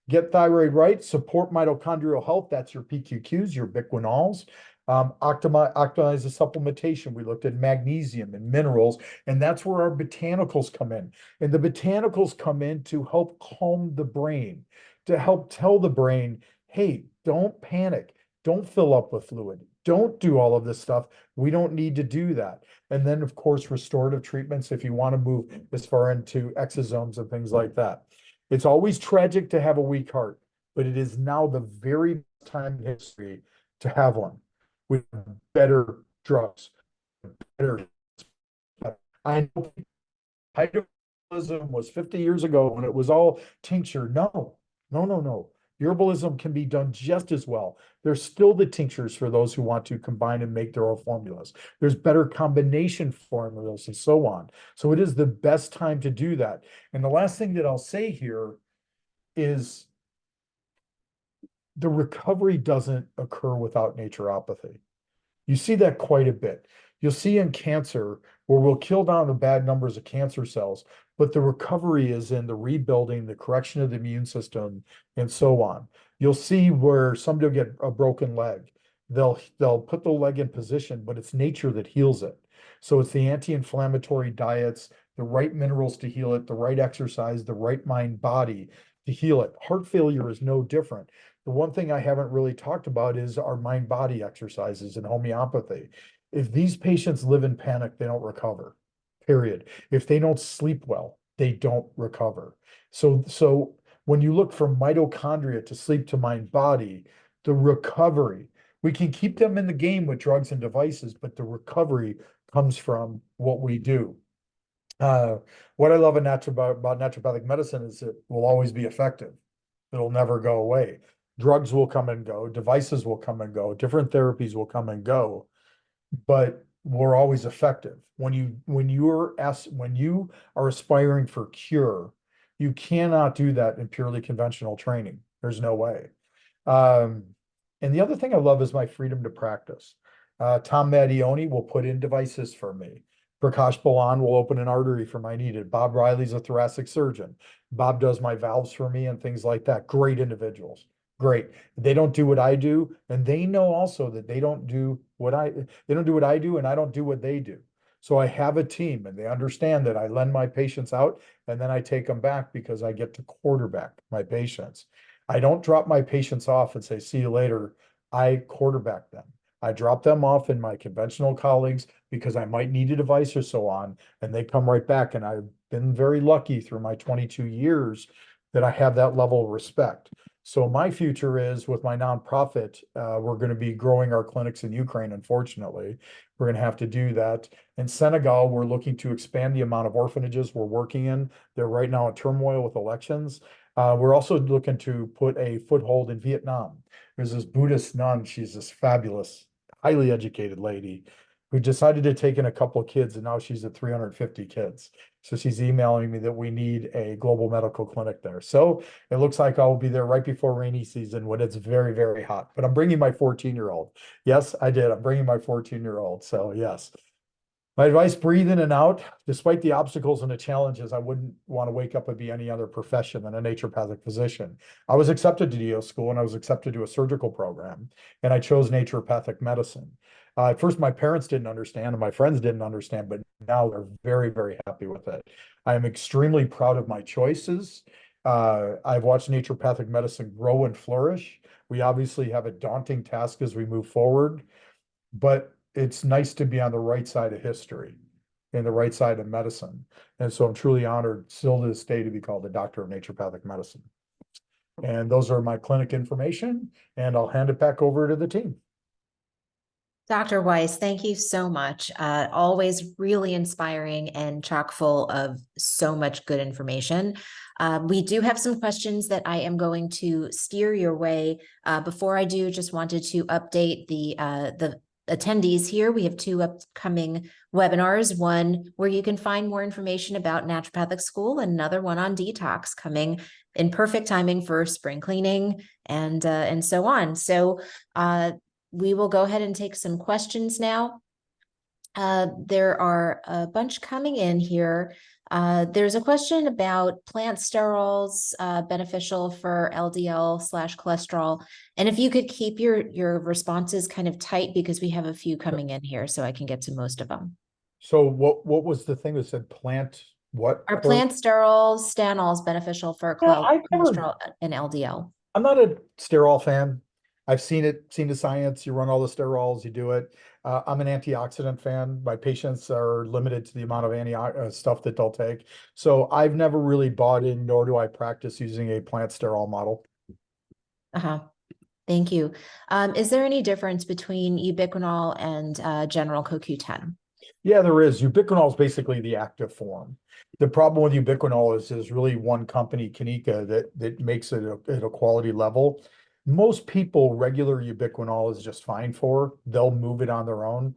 Get thyroid right. Support mitochondrial health. That's your PQQs, your Ubiquinols. Optimize the supplementation. We looked at magnesium and minerals, and that's where our botanicals come in. And the botanicals come in to help calm the brain, to help tell the brain, hey, don't panic. Don't fill up with fluid. Don't do all of this stuff. We don't need to do that. And then, of course, restorative treatments if you want to move as far into exosomes and things like that. It's always tragic to have a weak heart, but it is now the very time in history to have one with better drugs. Better. I know hydrolism was 50 years ago when it was all tincture. No. Herbalism can be done just as well. There's still the tinctures for those who want to combine and make their own formulas. There's better combination formulas and so on. So it is the best time to do that. And the last thing that I'll say here is the recovery doesn't occur without naturopathy. You see that quite a bit. You'll see in cancer where we'll kill down the bad numbers of cancer cells, but the recovery is in the rebuilding, the correction of the immune system, and so on. You'll see where somebody will get a broken leg. They'll put the leg in position, but it's nature that heals it. So it's the anti-inflammatory diets, the right minerals to heal it, the right exercise, the right mind body to heal it. Heart failure is no different. The one thing I haven't really talked about is our mind body exercises and homeopathy. If these patients live in panic, they don't recover, period. If they don't sleep well, they don't recover. So when you look from mitochondria to sleep to mind body, the recovery, we can keep them in the game with drugs and devices, but the recovery comes from what we do. Uh, what I love about naturopathic medicine is it will always be effective. It'll never go away. Drugs will come and go, devices will come and go, different therapies will come and go, but we're always effective. When you are aspiring for cure, you cannot do that in purely conventional training. There's no way. Um, and the other thing I love is my freedom to practice. Tom Mattioni will put in devices for me. Prakash Balan will open an artery for my needed. Bob Riley's a thoracic surgeon. Bob does my valves for me and things like that. Great individuals. Great. They don't do what I do, and they know also that they don't do what I do, and I don't do what they do. So I have a team, and they understand that I lend my patients out, and then I take them back because I get to quarterback my patients. I don't drop my patients off and say, see you later. I quarterback them. I drop them off in my conventional colleagues because I might need a device or so on, and they come right back. And I've been very lucky through my 22 years that I have that level of respect. So my future is with my nonprofit, we're going to be growing our clinics in Ukraine, unfortunately. We're going to have to do that. In Senegal, we're looking to expand the amount of orphanages we're working in. They're right now in turmoil with elections. We're also looking to put a foothold in Vietnam. There's this Buddhist nun. She's this fabulous, highly educated lady who decided to take in a couple of kids, and now she's at 350 kids. So she's emailing me that we need a global medical clinic there. So it looks like I'll be there right before rainy season when it's very, very hot. But I'm bringing my 14-year-old. Yes, I did. I'm bringing my 14-year-old. So yes. My advice, breathe in and out. Despite the obstacles and the challenges, I wouldn't want to wake up and be any other profession than a naturopathic physician. I was accepted to DO school and I was accepted to a surgical program, and I chose naturopathic medicine. At first, my parents didn't understand and my friends didn't understand, but now they're very, very happy with it. I am extremely proud of my choices. I've watched naturopathic medicine grow and flourish. We obviously have a daunting task as we move forward, but it's nice to be on the right side of history and the right side of medicine. And so I'm truly honored still to this day to be called the doctor of naturopathic medicine. And those are my clinic information, and I'll hand it back over to the team. Dr. Weiss, thank you so much. Always really inspiring and chock full of so much good information. We do have some questions that I am going to steer your way. Before I do, just wanted to update the attendees here. We have two upcoming webinars, one where you can find more information about naturopathic school, and another one on detox coming in perfect timing for spring cleaning and so on. So we will go ahead and take some questions now. There are a bunch coming in here. There's a question about plant sterols beneficial for LDL/cholesterol. And if you could keep your responses kind of tight, because we have a few coming in here, so I can get to most of them. So what was the thing that said plant what? Are plant sterols, stanols beneficial for Yeah, cholesterol and LDL? I'm not a sterol fan. I've seen the science. You run all the sterols, you do it. I'm an antioxidant fan. My patients are limited to the amount of stuff that they'll take. So I've never really bought in, nor do I practice using a plant sterol model. Thank you. Is there any difference between ubiquinol and general CoQ10? Yeah, there is. Ubiquinol is basically the active form. The problem with ubiquinol is there's really one company, Kanika, that makes it at a quality level. Most people, regular ubiquinol is just fine for. They'll move it on their own.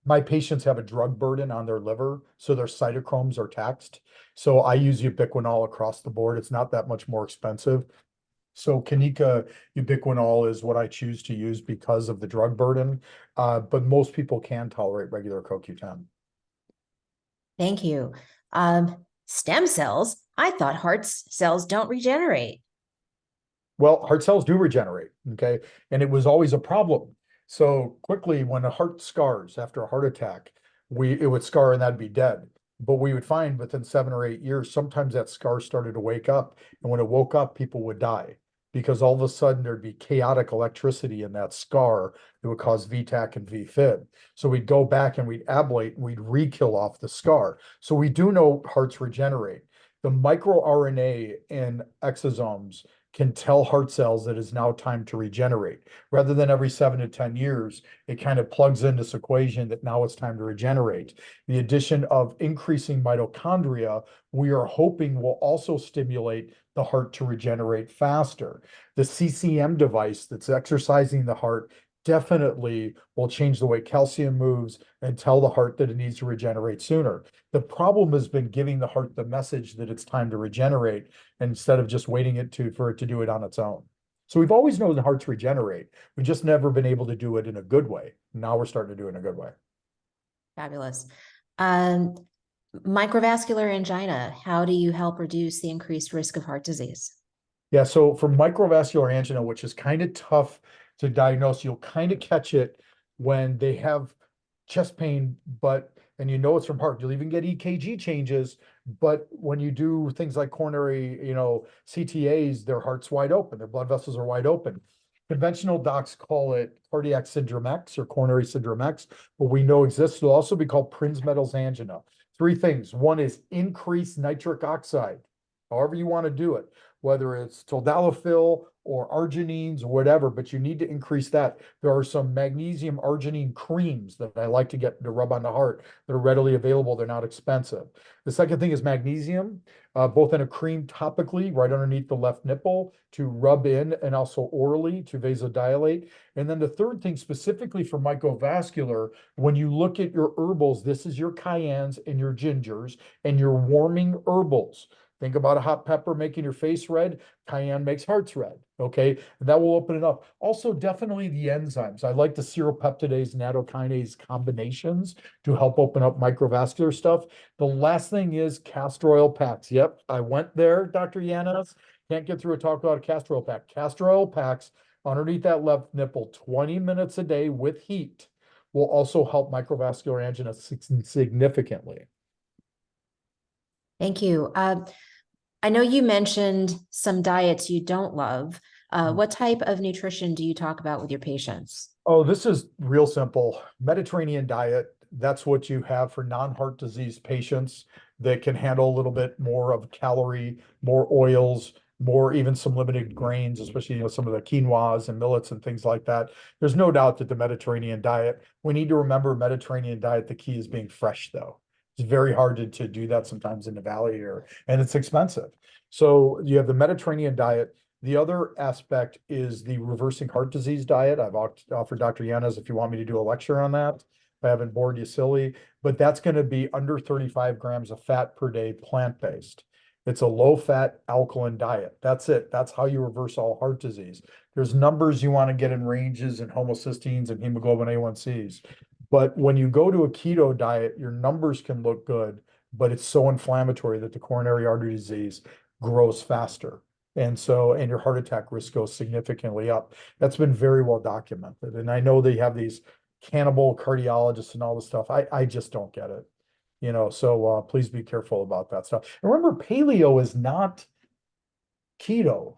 My patients have a drug burden on their liver, so their cytochromes are taxed. So I use ubiquinol across the board. It's not that much more expensive. So Kanika ubiquinol is what I choose to use because of the drug burden, but most people can tolerate regular CoQ10. Thank you. Stem cells, I thought heart cells don't regenerate. Well, heart cells do regenerate, okay? And it was always a problem. So quickly, when a heart scars after a heart attack, it would scar and that'd be dead. But we would find within 7 or 8 years, sometimes that scar started to wake up. And when it woke up, people would die because all of a sudden there'd be chaotic electricity in that scar that would cause VTAC and VFib. So we'd go back and we'd ablate and we'd re-kill off the scar. So we do know hearts regenerate. The microRNA in exosomes can tell heart cells that it's now time to regenerate. Rather than every 7 to 10 years, it kind of plugs in this equation that now it's time to regenerate. The addition of increasing mitochondria, we are hoping will also stimulate the heart to regenerate faster. The CCM device that's exercising the heart definitely will change the way calcium moves and tell the heart that it needs to regenerate sooner. The problem has been giving the heart the message that it's time to regenerate instead of just waiting for it to do it on its own. So we've always known the hearts regenerate. We've just never been able to do it in a good way. Now we're starting to do it in a good way. Fabulous. Microvascular angina, how do you help reduce the increased risk of heart disease? Yeah, so for microvascular angina, which is kind of tough to diagnose, you'll kind of catch it when they have chest pain, and you know it's from heart. You'll even get EKG changes, but when you do things like coronary, CTAs, their heart's wide open, their blood vessels are wide open. Conventional docs call it cardiac syndrome X or coronary syndrome X, but we know exists. It'll also be called Prinzmetal's angina. Three things. One is increased nitric oxide, however you want to do it, whether it's tadalafil or arginines or whatever, but you need to increase that. There are some magnesium arginine creams that I like to get to rub on the heart that are readily available. They're not expensive. The second thing is magnesium, both in a cream topically right underneath the left nipple to rub in and also orally to vasodilate. And then the third thing specifically for microvascular, when you look at your herbals, this is your cayennes and your gingers and your warming herbals. Think about a hot pepper making your face red. Cayenne makes hearts red. Okay. And that will open it up. Also, definitely the enzymes. I like the seropeptidase, nattokinase combinations to help open up microvascular stuff. The last thing is castor oil packs. Yep. I went there, Dr. Yanas. Can't get through a talk about a castor oil pack. Castor oil packs underneath that left nipple 20 minutes a day with heat will also help microvascular angina significantly. Thank you. I know you mentioned some diets you don't love. What type of nutrition do you talk about with your patients? Oh, this is real simple. Mediterranean diet, that's what you have for non-heart disease patients that can handle a little bit more of calorie, more oils, more even some limited grains, especially some of the quinoas and millets and things like that. There's no doubt that the Mediterranean diet, we need to remember Mediterranean diet, the key is being fresh though. It's very hard to do that sometimes in the valley here, and it's expensive. So you have the Mediterranean diet. The other aspect is the reversing heart disease diet. I've offered Dr. Yanas if you want me to do a lecture on that. I haven't bored you silly, but that's going to be under 35 grams of fat per day, plant-based. It's a low-fat alkaline diet. That's it. That's how you reverse all heart disease. There's numbers you want to get in ranges and homocysteines and hemoglobin A1Cs. But when you go to a keto diet, your numbers can look good, but it's so inflammatory that the coronary artery disease grows faster. And your heart attack risk goes significantly up. That's been very well documented. And I know they have these cannibal cardiologists and all this stuff. I just don't get it. So please be careful about that stuff. And remember, paleo is not keto.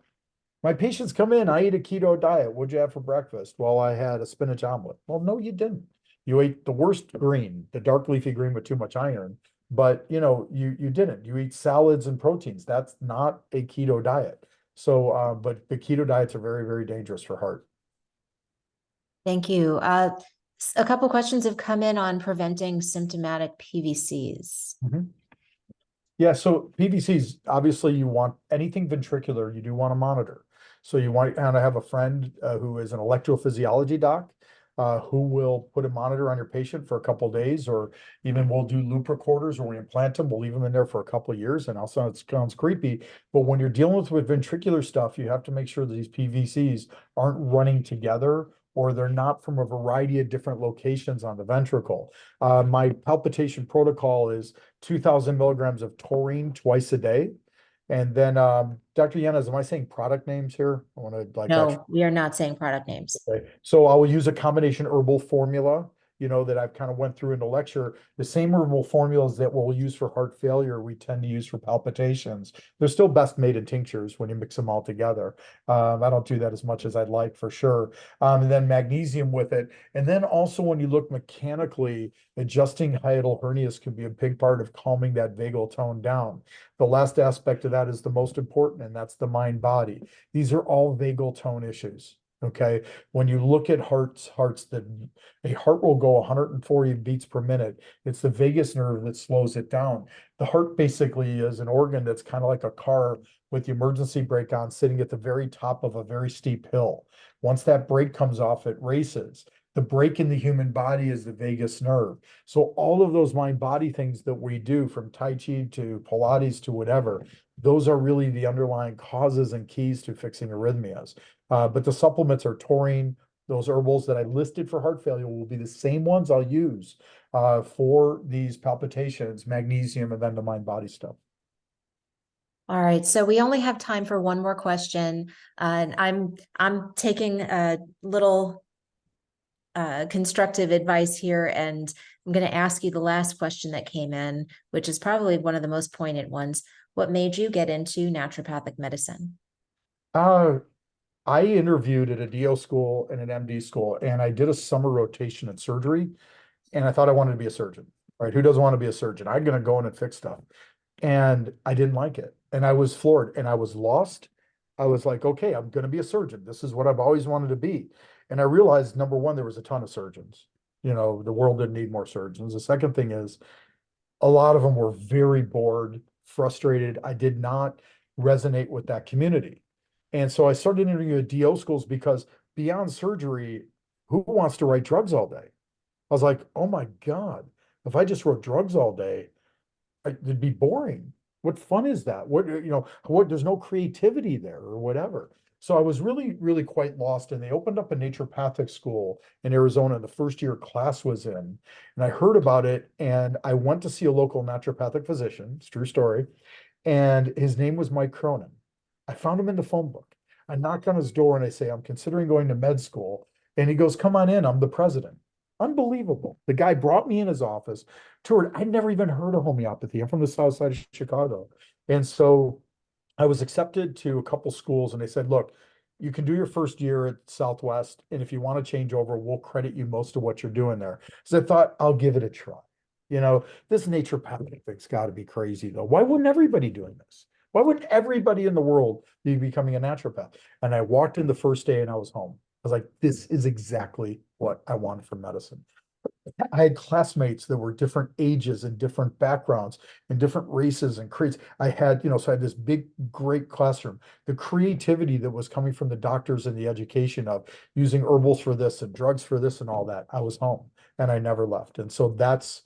My patients come in, I eat a keto diet. What'd you have for breakfast? Well, I had a spinach omelet. Well, no, you didn't. You ate the worst green, the dark leafy green with too much iron. But you didn't. You eat salads and proteins. That's not a keto diet. So, but the keto diets are very, very dangerous for heart. Thank you. A couple questions have come in on preventing symptomatic PVCs. Yeah, so PVCs, obviously you want anything ventricular, you do want to monitor. So you want, and I have a friend who is an electrophysiology doc who will put a monitor on your patient for a couple of days, or even we'll do loop recorders where we implant them, we'll leave them in there for a couple of years, and also it sounds creepy, but when you're dealing with ventricular stuff, you have to make sure that these PVCs aren't running together or they're not from a variety of different locations on the ventricle. My palpitation protocol is 2,000 milligrams of taurine twice a day. And then, Dr. Yanas, am I saying product names here? I want to No, we are not saying product names. Okay. So I will use a combination herbal formula. that I've kind of went through in the lecture, the same herbal formulas that we'll use for heart failure, we tend to use for palpitations. They're still best made in tinctures when you mix them all together. I don't do that as much as I'd like for sure. And then magnesium with it. And then also when you look mechanically, adjusting hiatal hernias can be a big part of calming that vagal tone down. The last aspect of that is the most important, and that's the mind body. These are all vagal tone issues. Okay. When you look at hearts that a heart will go 140 beats per minute. It's the vagus nerve that slows it down. The heart basically is an organ that's kind of like a car with the emergency brake on sitting at the very top of a very steep hill. Once that brake comes off, it races. The brake in the human body is the vagus nerve. So all of those mind body things that we do, from Tai Chi to Pilates to whatever, those are really the underlying causes and keys to fixing arrhythmias. But the supplements are taurine. Those herbals that I listed for heart failure will be the same ones I'll use for these palpitations, magnesium, and then the mind body stuff. All right, so we only have time for one more question. And I'm taking a little constructive advice here, and I'm going to ask you the last question that came in, which is probably one of the most poignant ones. What made you get into naturopathic medicine? I interviewed at a DO school and an MD school, and I did a summer rotation in surgery, and I thought I wanted to be a surgeon, right? Who doesn't want to be a surgeon? I'm going to go in and fix stuff. And I didn't like it. And I was floored and I was lost. I was like, okay, I'm going to be a surgeon. This is what I've always wanted to be. And I realized, number one, there was a ton of surgeons. The world didn't need more surgeons. The second thing is, a lot of them were very bored, frustrated. I did not resonate with that community. And so I started interviewing at DO schools because beyond surgery, who wants to write drugs all day? I was like, oh my God, if I just wrote drugs all day, it'd be boring. What fun is that? There's no creativity there or whatever. So I was really, really quite lost. And they opened up a naturopathic school in Arizona. The first year class was in, and I heard about it. And I went to see a local naturopathic physician. It's a true story. And his name was Mike Cronin. I found him in the phone book. I knocked on his door and I say, I'm considering going to med school. And he goes, come on in. I'm the president. Unbelievable. The guy brought me in his office, toured. I'd never even heard of homeopathy. I'm from the south side of Chicago. And so I was accepted to a couple schools, and they said, look, you can do your first year at Southwest, and if you want to change over, we'll credit you most of what you're doing there. So I thought, I'll give it a try. This naturopathic thing's got to be crazy, though. Why wouldn't everybody doing this? Why wouldn't everybody in the world be becoming a naturopath? And I walked in the first day and I was home. I was like, this is exactly what I wanted from medicine. I had classmates that were different ages and different backgrounds and different races and creeds. I had this big, great classroom. The creativity that was coming from the doctors and the education of using herbals for this and drugs for this and all that. I was home and I never left. And so that's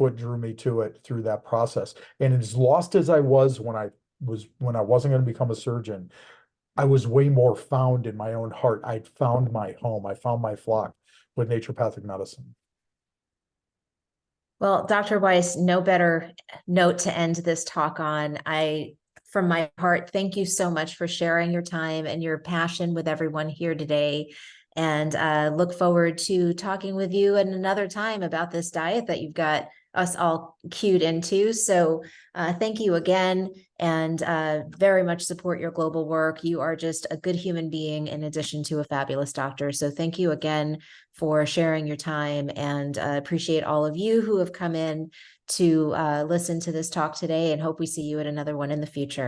what drew me to it through that process. And as lost as I was when I wasn't going to become a surgeon, I was way more found in my own heart. I'd found my home. I found my flock with naturopathic medicine. Well, Dr. Weiss, no better note to end this talk on. From my heart, thank you so much for sharing your time and your passion with everyone here today. And look forward to talking with you at another time about this diet that you've got us all cued into. So thank you again, and very much support your global work. You are just a good human being in addition to a fabulous doctor. So thank you again for sharing your time, and appreciate all of you who have come in to listen to this talk today, and hope we see you at another one in the future.